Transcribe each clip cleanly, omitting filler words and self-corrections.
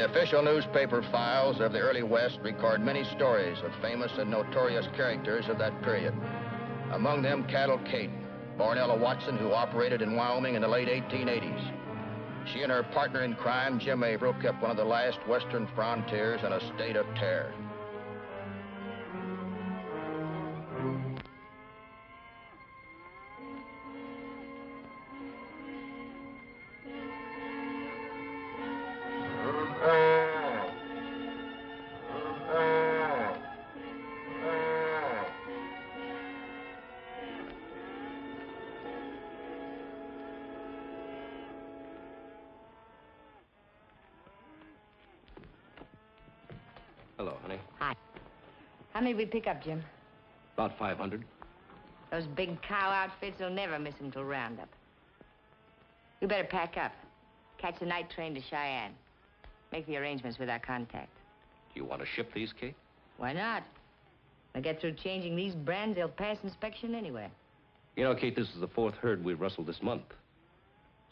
official newspaper files of the early West record many stories of famous and notorious characters of that period. Among them, Cattle Kate, born Ella Watson, who operated in Wyoming in the late 1880s. She and her partner in crime, Jim Averell, kept one of the last western frontiers in a state of terror. Hello, honey. Hi. How many we pick up, Jim? About 500. Those big cow outfits will never miss them till roundup. You better pack up. Catch the night train to Cheyenne. Make the arrangements with our contact. Do you want to ship these, Kate? Why not? They'll get through changing these brands, they'll pass inspection anyway. You know, Kate, this is the 4th herd we've rustled this month.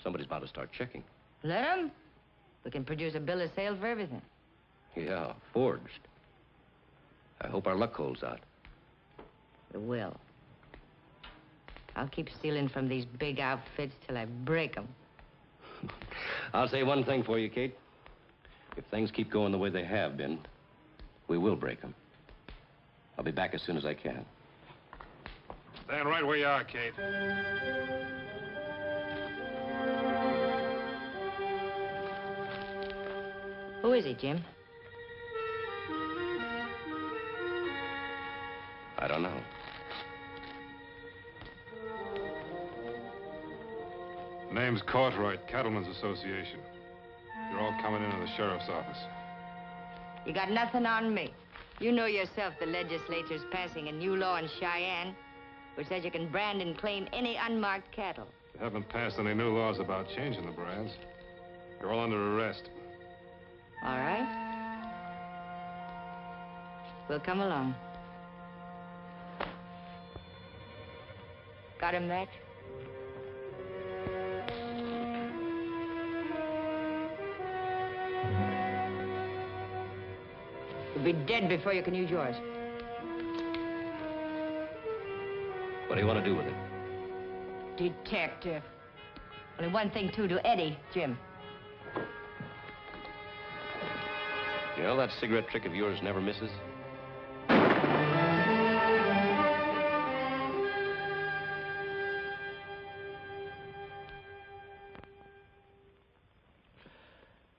Somebody's about to start checking. Let 'em. We can produce a bill of sale for everything. Yeah, forged. I hope our luck holds out. It will. I'll keep stealing from these big outfits till I break 'em. I'll say one thing for you, Kate. If things keep going the way they have been, we will break them. I'll be back as soon as I can. Stand right where you are, Kate. Who is he, Jim? I don't know. Name's Cartwright, Cattlemen's Association. You're all coming into the sheriff's office. You got nothing on me. You know yourself the legislature's passing a new law in Cheyenne which says you can brand and claim any unmarked cattle. They haven't passed any new laws about changing the brands. You're all under arrest. All right. We'll come along. Got him, Matt? You'll be dead before you can use yours. What do you want to do with it? Detective. Only one thing, too, to Eddie, Jim. You know, that cigarette trick of yours never misses.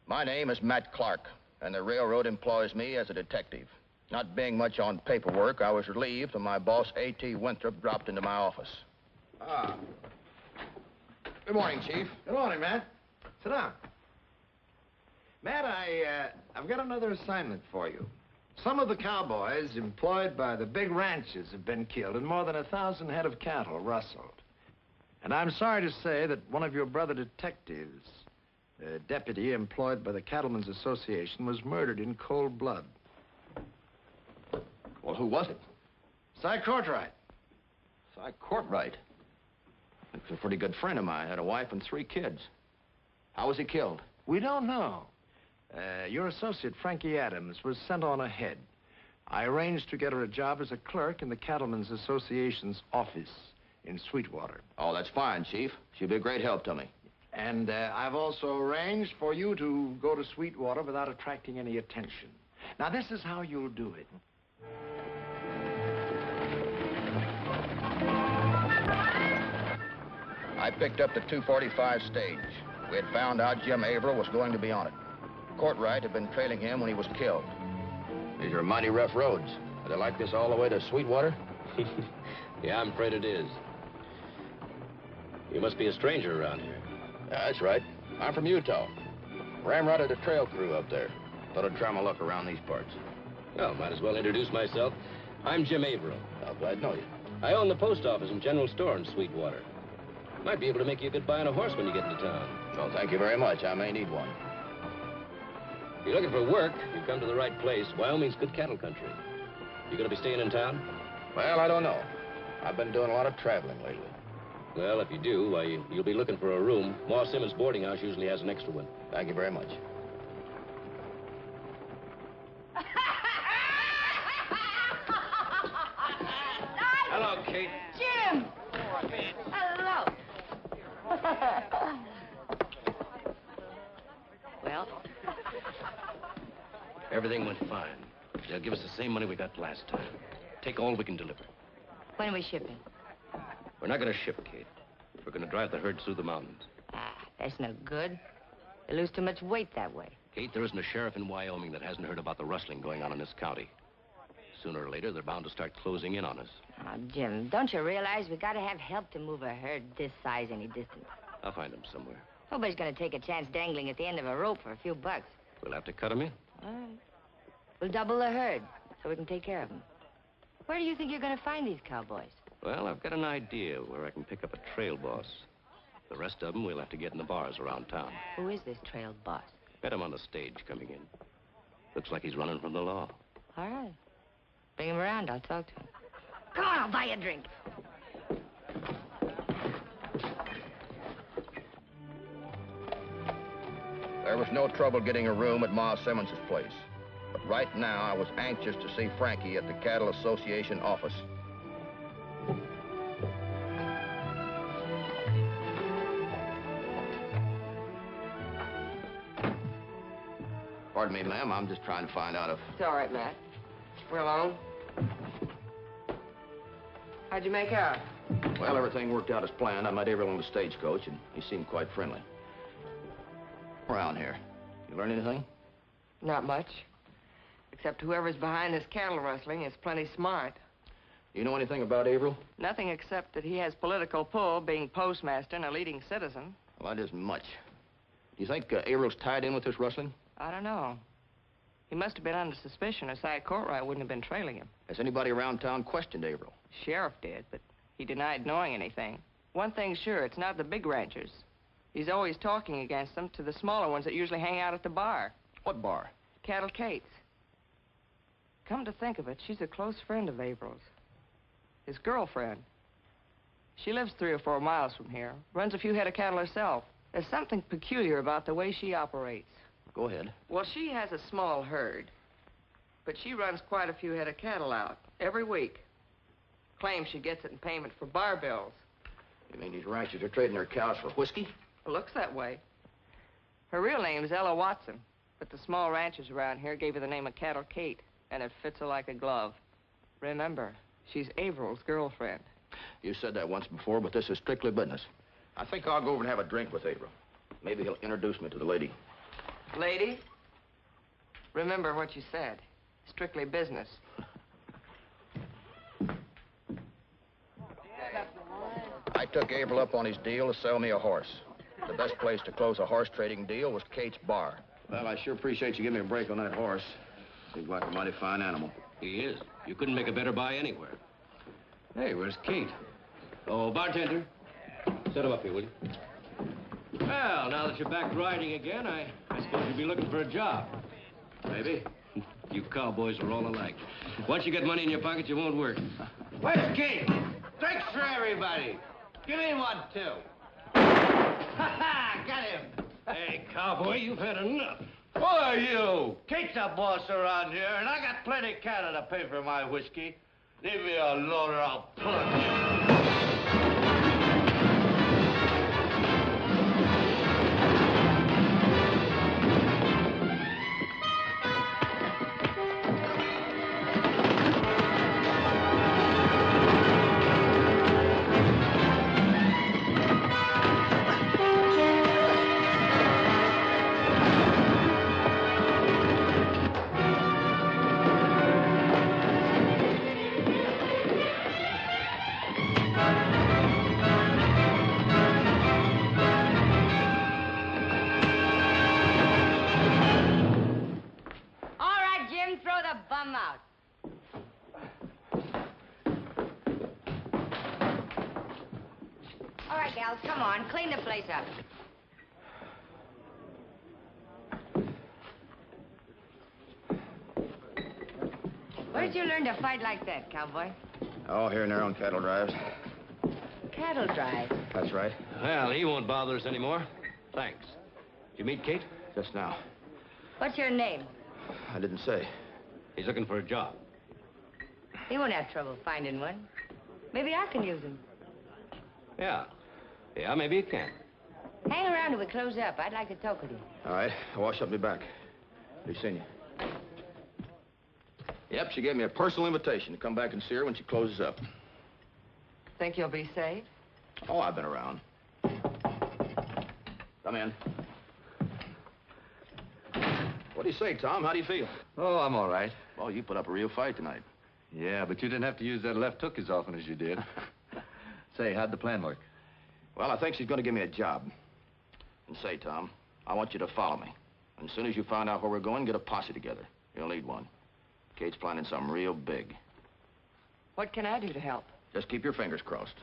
My name is Matt Clark, and the railroad employs me as a detective. Not being much on paperwork, I was relieved when my boss, A.T. Winthrop, dropped into my office. Good morning, Chief. Good morning, Matt. Sit down. Matt, I've got another assignment for you. Some of the cowboys employed by the big ranches have been killed and more than 1,000 head of cattle rustled. And I'm sorry to say that one of your brother detectives, a deputy employed by the Cattlemen's Association, was murdered in cold blood. Well, who was it? Seay Cartwright. Seay Cartwright. He's a pretty good friend of mine. Had a wife and 3 kids. How was he killed? We don't know. Your associate, Frankie Adams, was sent on ahead. I arranged to get her a job as a clerk in the Cattlemen's Association's office in Sweetwater. Oh, that's fine, Chief. She'll be a great help to me. And I've also arranged for you to go to Sweetwater without attracting any attention. Now, this is how you'll do it. I picked up the 245 stage. We had found out Jim Averell was going to be on it. Cartwright had been trailing him when he was killed. These are mighty rough roads. Are they like this all the way to Sweetwater? Yeah, I'm afraid it is. You must be a stranger around here. Yeah, that's right. I'm from Utah. Ramrodded a trail crew up there. Thought I'd try my luck around these parts. Well, might as well introduce myself. I'm Jim Averell. I'm glad to know you. I own the post office and general store in Sweetwater. Might be able to make you a good buy on a horse when you get into town. Well, thank you very much. I may need one. If you're looking for work, you've come to the right place. Wyoming's good cattle country. You gonna be staying in town? Well, I don't know. I've been doing a lot of traveling lately. Well, if you do, why, you'll be looking for a room. Ma Simmons boarding house usually has an extra one. Thank you very much. Kate. Jim! Hello. Well? Everything went fine. They'll give us the same money we got last time. Take all we can deliver. When are we shipping? We're not going to ship, Kate. We're going to drive the herd through the mountains. Ah, that's no good. They lose too much weight that way. Kate, there isn't a sheriff in Wyoming that hasn't heard about the rustling going on in this county. Sooner or later, they're bound to start closing in on us. Oh, Jim, don't you realize we gotta have help to move a herd this size any distance? I'll find them somewhere. Nobody's gonna take a chance dangling at the end of a rope for a few bucks. We'll have to cut them in. All right. We'll double the herd so we can take care of them. Where do you think you're gonna find these cowboys? Well, I've got an idea where I can pick up a trail boss. The rest of them we'll have to get in the bars around town. Who is this trail boss? Met him on the stage coming in. Looks like he's running from the law. All right. Bring him around. I'll talk to him. Come on, I'll buy you a drink. There was no trouble getting a room at Ma Simmons' place. But right now, I was anxious to see Frankie at the Cattle Association office. Pardon me, ma'am. I'm just trying to find out if... It's all right, Matt. We're alone. How'd you make out? Well, everything worked out as planned. I met Averell on the stagecoach, and he seemed quite friendly. Around here. You learn anything? Not much. Except whoever's behind this cattle rustling is plenty smart. You know anything about Averell? Nothing except that he has political pull, being postmaster and a leading citizen. Well, that isn't much. Do you think Averell's tied in with this rustling? I don't know. He must have been under suspicion, or Seay Courtright wouldn't have been trailing him. Has anybody around town questioned Averell? Sheriff did, but he denied knowing anything. One thing's sure, it's not the big ranchers. He's always talking against them to the smaller ones that usually hang out at the bar. What bar? Cattle Kate's. Come to think of it, she's a close friend of Averell's. His girlfriend. She lives 3 or 4 miles from here, runs a few head of cattle herself. There's something peculiar about the way she operates. Go ahead. Well, she has a small herd, but she runs quite a few head of cattle out every week. Claims she gets it in payment for bar bills. You mean these ranchers are trading their cows for whiskey? Looks that way. Her real name's Ella Watson, but the small ranchers around here gave her the name of Cattle Kate, and it fits her like a glove. Remember, she's Averell's girlfriend. You said that once before, but this is strictly business. I think I'll go over and have a drink with Averell. Maybe he'll introduce me to the lady. Lady, remember what you said. Strictly business. I took Averell up on his deal to sell me a horse. The best place to close a horse trading deal was Kate's bar. Well, I sure appreciate you giving me a break on that horse. Seems like a mighty fine animal. He is. You couldn't make a better buy anywhere. Hey, where's Kate? Oh, bartender. Set him up here, will you? Well, now that you're back riding again, I suppose you'll be looking for a job. Maybe. You cowboys are all alike. Once you get money in your pocket, you won't work. Where's Kate? Drinks for everybody. Give me one, too. Ha-ha! Got him. Hey, cowboy, you've had enough. Who are you? Kate's the boss around here, and I got plenty of cattle to pay for my whiskey. Leave me alone or I'll punch you. Come on, clean the place up. Where did you learn to fight like that, cowboy? Oh, here and there on cattle drives. Cattle drive? That's right. Well, he won't bother us anymore. Thanks. Did you meet Kate? Just now. What's your name? I didn't say. He's looking for a job. He won't have trouble finding one. Maybe I can use them. Yeah. Yeah, maybe you can. Hang around till we close up. I'd like to talk with you. All right, I'll wash up and be back. Be seeing you. Yep, she gave me a personal invitation to come back and see her when she closes up. Think you'll be safe? Oh, I've been around. Come in. What do you say, Tom? How do you feel? Oh, I'm all right. Well, you put up a real fight tonight. Yeah, but you didn't have to use that left hook as often as you did. Say, how'd the plan work? Well, I think she's going to give me a job. And say, Tom, I want you to follow me. And as soon as you find out where we're going, get a posse together. You'll need one. Kate's planning something real big. What can I do to help? Just keep your fingers crossed.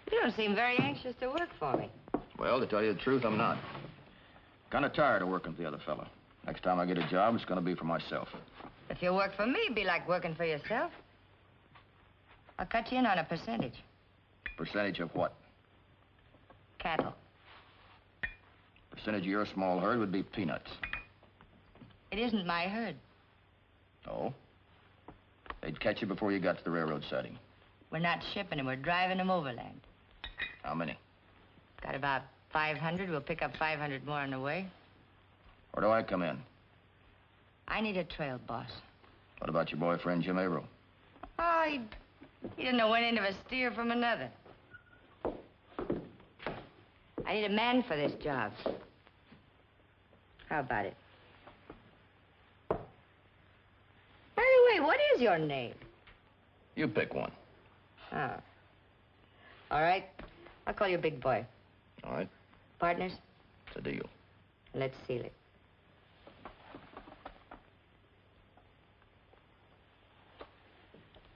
You don't seem very anxious to work for me. Well, to tell you the truth, I'm not. Kind of tired of working for the other fella. Next time I get a job, it's going to be for myself. If you work for me, it'd be like working for yourself. I'll cut you in on a percentage. Percentage of what? Cattle. Percentage of your small herd would be peanuts. It isn't my herd. Oh? They'd catch you before you got to the railroad siding. We're not shipping them. We're driving them overland. How many? Got about 500. We'll pick up 500 more on the way. Where do I come in? I need a trail boss. What about your boyfriend, Jim Averell? Oh, he didn't know one end of a steer from another. I need a man for this job. How about it? By the way, what is your name? You pick one. Oh. All right. I'll call you Big Boy. All right. Partners? It's a deal. Let's seal it.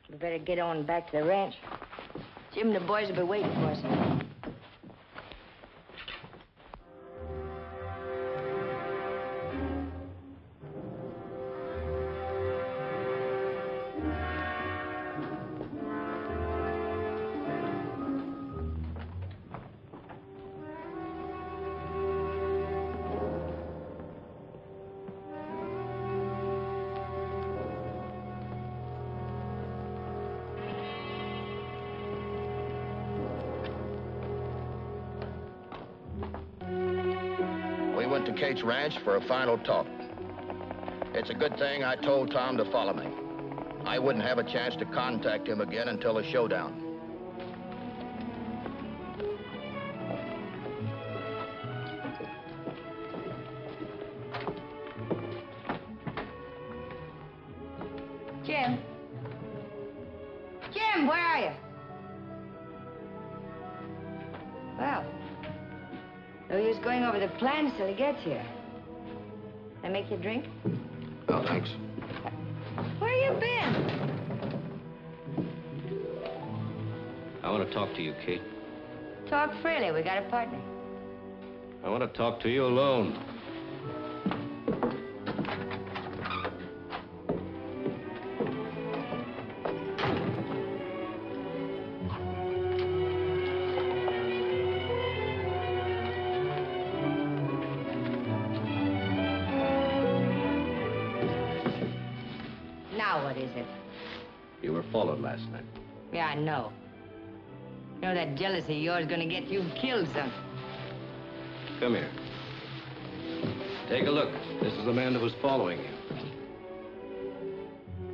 We better get on back to the ranch. Jim and the boys will be waiting for us. Went to Kate's ranch for a final talk. It's a good thing I told Tom to follow me. I wouldn't have a chance to contact him again until the showdown. Jim? Jim, where are you? Well, no use going over the plans till he gets here. Can I make you a drink? Oh, thanks. Where you been? I want to talk to you, Kate. Talk freely. We got a partner. I want to talk to you alone. Now what is it? You were followed last night. Yeah, I know. You know that jealousy of yours is gonna get you killed, son. Come here. Take a look. This is the man that was following you.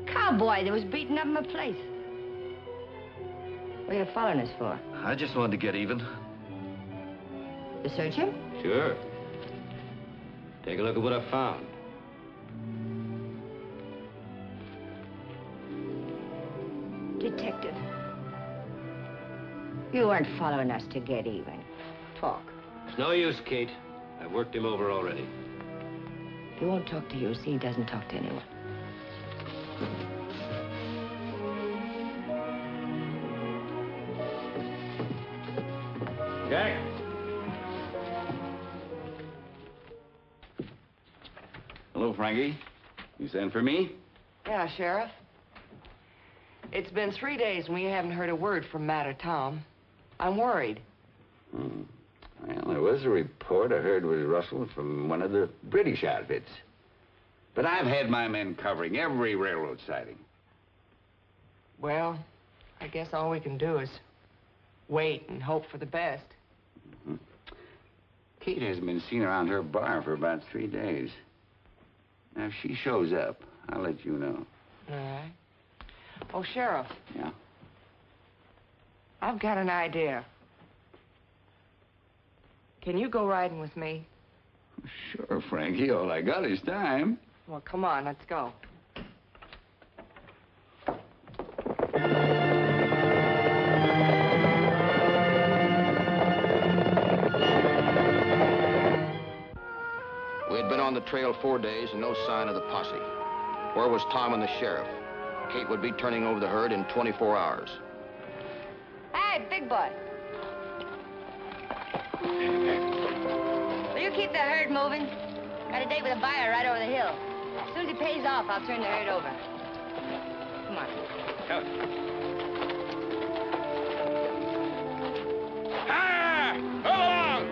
Cowboy that was beating up my place. What are you following us for? I just wanted to get even. To search him? Sure. Take a look at what I found. Detective. You weren't following us to get even. Talk. It's no use, Kate. I've worked him over already. He won't talk to you. See, he doesn't talk to anyone. Jack. Hello, Frankie. You sent for me? Yeah, Sheriff. It's been 3 days and we haven't heard a word from Matt or Tom. I'm worried. Well, there was a report I heard was rustled from one of the British outfits. But I've had my men covering every railroad siding. Well, I guess all we can do is wait and hope for the best. Mm-hmm. Kate hasn't been seen around her bar for about 3 days. Now, if she shows up, I'll let you know. All right. Oh, Sheriff. Yeah? I've got an idea. Can you go riding with me? Sure, Frankie. All I got is time. Well, come on, let's go. We had been on the trail 4 days and no sign of the posse. Where was Tom and the sheriff? Kate would be turning over the herd in 24 hours. Hey, big boy. Will you keep the herd moving? Got a date with a buyer right over the hill. As soon as he pays off, I'll turn the herd over. Come on. Ah! Go along!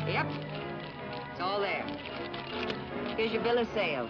Yep. It's all there. Here's your bill of sale.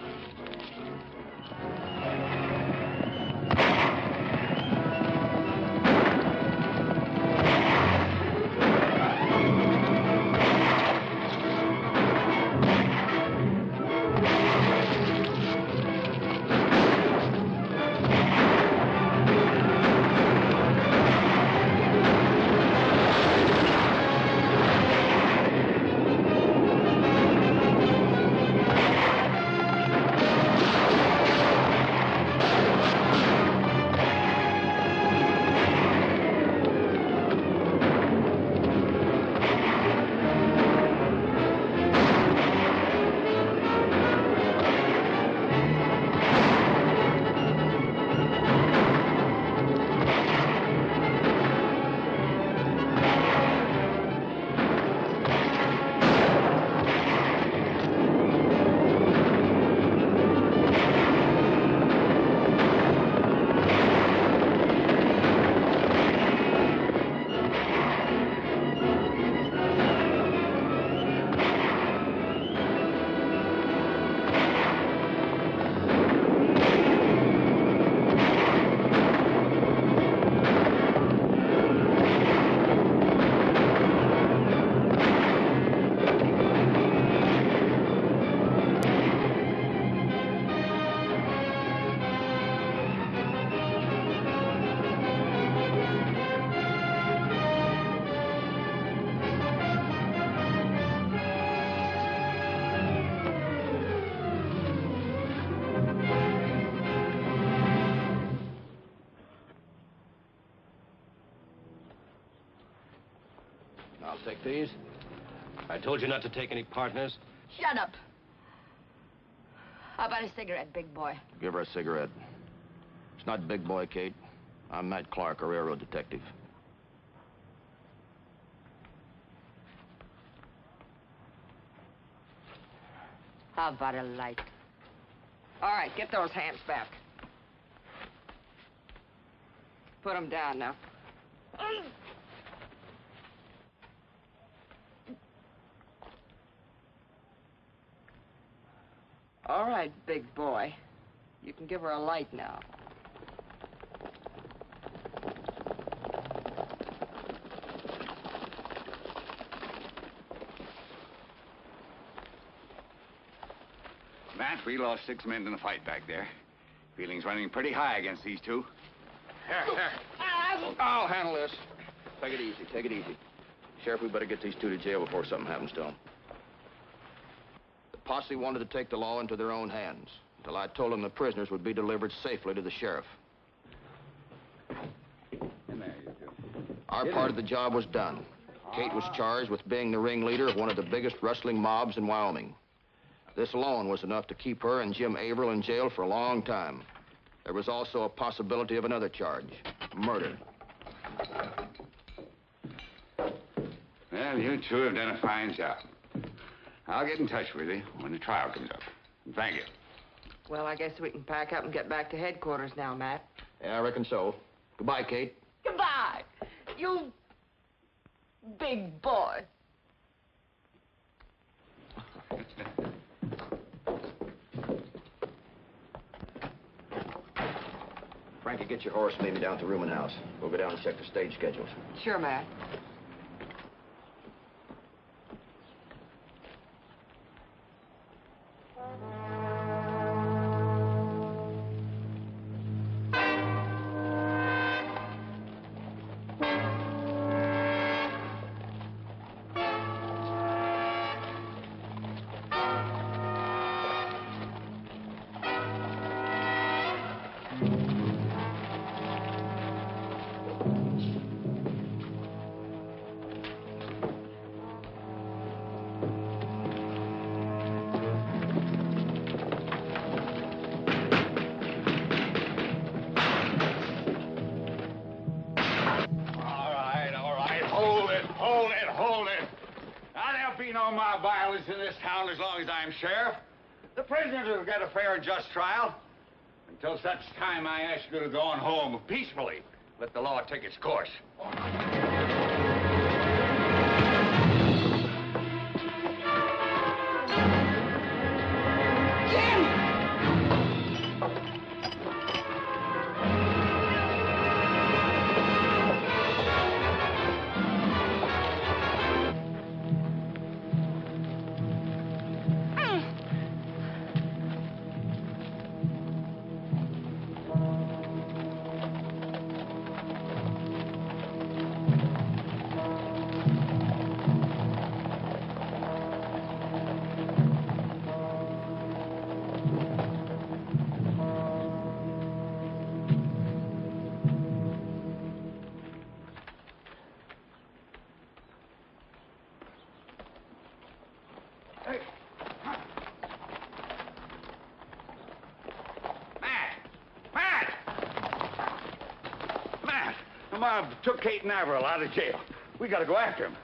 I'll take these. I told you not to take any partners. Shut up. How about a cigarette, big boy? Give her a cigarette. It's not big boy, Kate. I'm Matt Clark, a railroad detective. How about a light? All right, get those hands back. Put them down now. All right, big boy. You can give her a light now. Matt, we lost 6 men in the fight back there. Feeling's running pretty high against these two. Here. I'll handle this. Take it easy, take it easy. Sheriff, we better get these two to jail before something happens to them. The posse wanted to take the law into their own hands until I told them the prisoners would be delivered safely to the sheriff. In there, you two. Our part of the job was done. Kate was charged with being the ringleader of one of the biggest rustling mobs in Wyoming. This alone was enough to keep her and Jim Averell in jail for a long time. There was also a possibility of another charge, murder. Well, you two have done a fine job. I'll get in touch with you when the trial comes up. And thank you. Well, I guess we can pack up and get back to headquarters now, Matt. Yeah, I reckon so. Goodbye, Kate. Goodbye, you big boy. Frankie, get your horse and meet me down at the rooming house. We'll go down and check the stage schedules. Sure, Matt. No mob violence in this town as long as I'm sheriff. The prisoners will get a fair and just trial. Until such time, I ask you to go on home peacefully. Let the law take its course. Mob took Kate and Averell out of jail. We gotta go after him.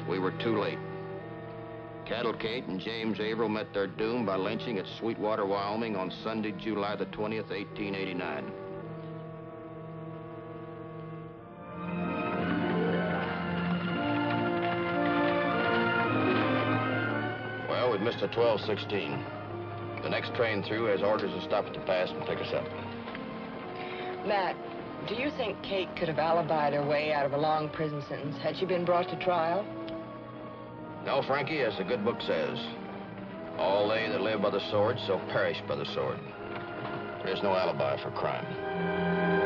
We were too late. Cattle Kate and James Averell met their doom by lynching at Sweetwater, Wyoming on Sunday, July the 20th, 1889. Well, we've missed the 12:16. The next train through has orders to stop at the pass and pick us up. Matt, do you think Kate could have alibied her way out of a long prison sentence had she been brought to trial? No, Frankie, as the good book says, all they that live by the sword shall perish by the sword. There is no alibi for crime.